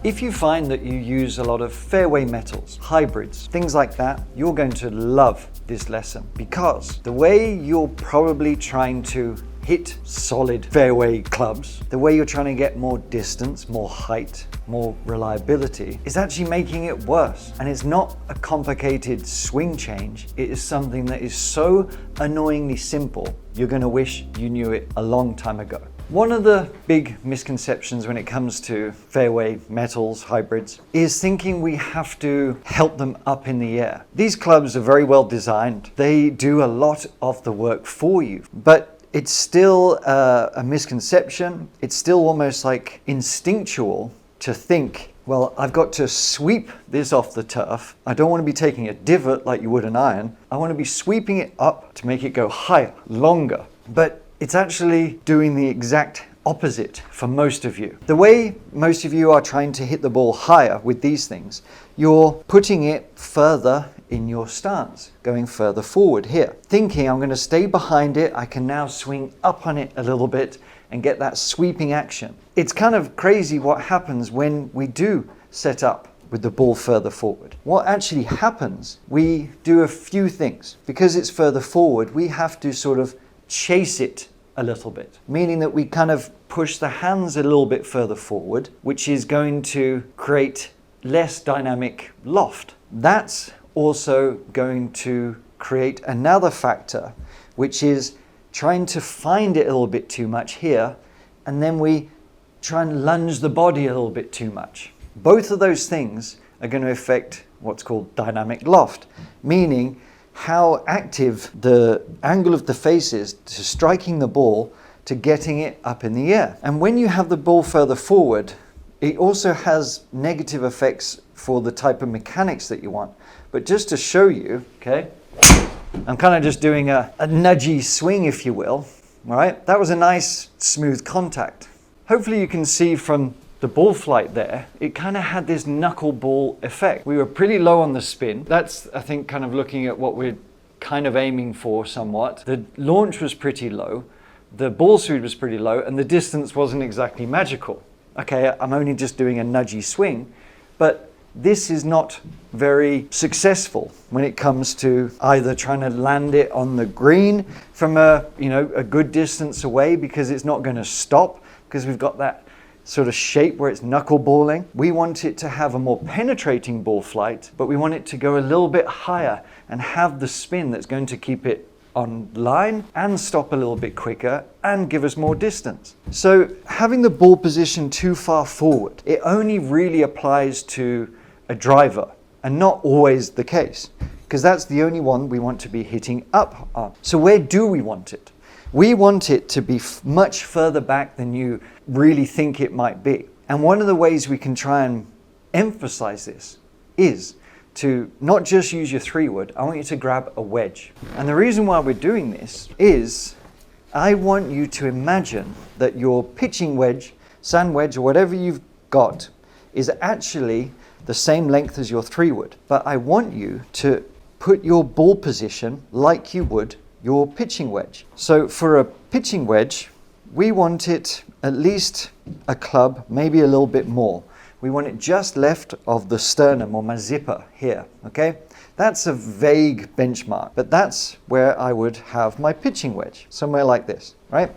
If you find that you use a lot of fairway metals, hybrids, things like that, you're going to love this lesson, because the way you're probably trying to hit solid fairway clubs, the way you're trying to get more distance, more height, more reliability, is actually making it worse. And it's not a complicated swing change. It is something that is so annoyingly simple, you're going to wish you knew it a long time ago. One of the big misconceptions when it comes to fairway metals, hybrids, is thinking we have to help them up in the air. These clubs are very well designed. They do a lot of the work for you, but it's still a misconception. It's still almost like instinctual to think, well, I've got to sweep this off the turf. I don't want to be taking a divot like you would an iron. I want to be sweeping it up to make it go higher, longer. But it's actually doing the exact opposite for most of you. The way most of you are trying to hit the ball higher with these things, you're putting it further in your stance, going further forward here, thinking I'm going to stay behind it, I can now swing up on it a little bit and get that sweeping action. It's kind of crazy what happens when we do set up with the ball further forward. What actually happens, we do a few things. Because it's further forward, we have to sort of chase it a little bit, meaning that we kind of push the hands a little bit further forward, which is going to create less dynamic loft. That's also going to create another factor, which is trying to find it a little bit too much here, and then we try and lunge the body a little bit too much. Both of those things are going to affect what's called dynamic loft, meaning how active the angle of the face is to striking the ball to getting it up in the air. And when you have the ball further forward, it also has negative effects for the type of mechanics that you want. But just to show you, okay, I'm kind of just doing a nudgy swing, if you will. All right, that was a nice smooth contact. Hopefully you can see from the ball flight there, it kind of had this knuckleball effect. We were pretty low on the spin. That's, I think, kind of looking at what we're kind of aiming for somewhat. The launch was pretty low, the ball speed was pretty low, and the distance wasn't exactly magical. Okay, I'm only just doing a nudgy swing, but this is not very successful when it comes to either trying to land it on the green from a good distance away, because it's not going to stop because we've got that sort of shape where it's knuckleballing. We want it to have a more penetrating ball flight, but we want it to go a little bit higher and have the spin that's going to keep it on line and stop a little bit quicker and give us more distance. So having the ball position too far forward, it only really applies to a driver, and not always the case, because that's the only one we want to be hitting up on. So where do we want it? We want it to be much further back than you really think it might be. And one of the ways we can try and emphasize this is to not just use your 3-wood, I want you to grab a wedge. And the reason why we're doing this is I want you to imagine that your pitching wedge, sand wedge, or whatever you've got is actually the same length as your 3-wood. But I want you to put your ball position like you would your pitching wedge. So for a pitching wedge, we want it at least a club, maybe a little bit more. We want it just left of the sternum or my zipper here, okay? That's a vague benchmark, but that's where I would have my pitching wedge, somewhere like this, right?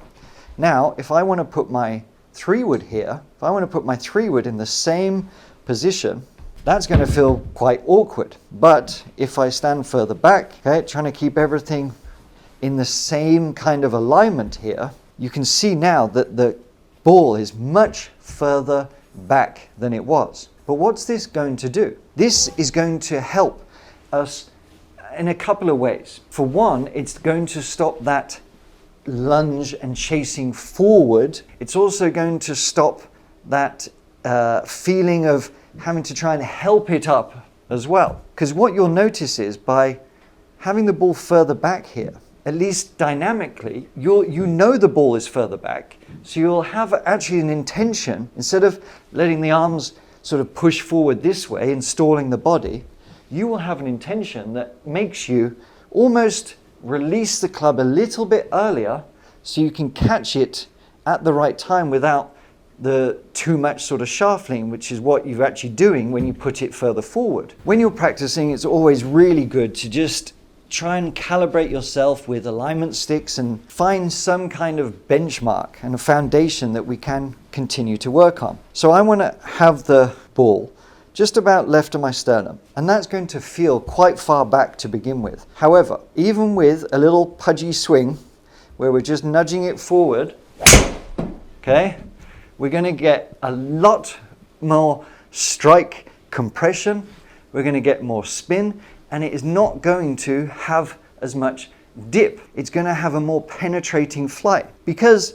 Now, if I want to put my 3-wood here, if I want to put my 3-wood in the same position, that's going to feel quite awkward. But if I stand further back, okay, trying to keep everything in the same kind of alignment here, you can see now that the ball is much further back than it was. But what's this going to do? This is going to help us in a couple of ways. For one, it's going to stop that lunge and chasing forward. It's also going to stop that feeling of having to try and help it up as well. Because what you'll notice is by having the ball further back here, at least dynamically, you know the ball is further back. So you'll have actually an intention, instead of letting the arms sort of push forward this way and stalling the body, you will have an intention that makes you almost release the club a little bit earlier so you can catch it at the right time without the too much sort of shaft lean, which is what you're actually doing when you put it further forward. When you're practicing, it's always really good to just try and calibrate yourself with alignment sticks and find some kind of benchmark and a foundation that we can continue to work on. So I want to have the ball just about left of my sternum, and that's going to feel quite far back to begin with. However, even with a little pudgy swing where we're just nudging it forward, okay, we're going to get a lot more strike compression, we're going to get more spin, and it is not going to have as much dip. It's going to have a more penetrating flight. Because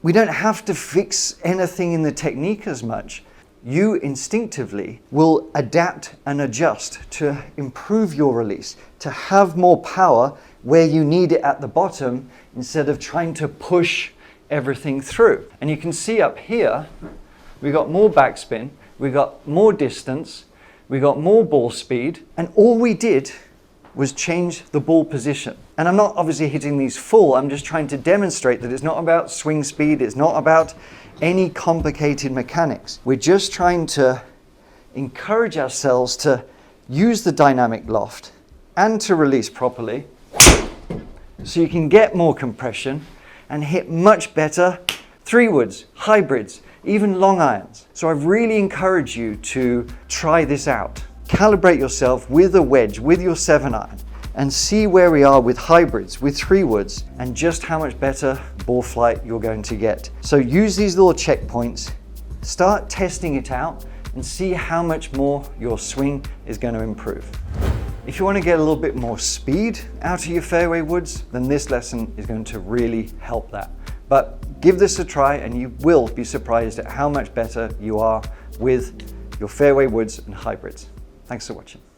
we don't have to fix anything in the technique as much, you instinctively will adapt and adjust to improve your release, to have more power where you need it at the bottom instead of trying to push everything through. And you can see up here, we got more backspin, we got more distance, we got more ball speed, and all we did was change the ball position. And I'm not obviously hitting these full, I'm just trying to demonstrate that it's not about swing speed, it's not about any complicated mechanics. We're just trying to encourage ourselves to use the dynamic loft and to release properly so you can get more compression and hit much better 3-woods, hybrids, even long irons. So I really encourage you to try this out. Calibrate yourself with a wedge, with your 7-iron, and see where we are with hybrids, with 3-woods, and just how much better ball flight you're going to get. So use these little checkpoints, start testing it out, and see how much more your swing is going to improve. If you want to get a little bit more speed out of your fairway woods, then this lesson is going to really help that. But give this a try and you will be surprised at how much better you are with your fairway woods and hybrids. Thanks for watching.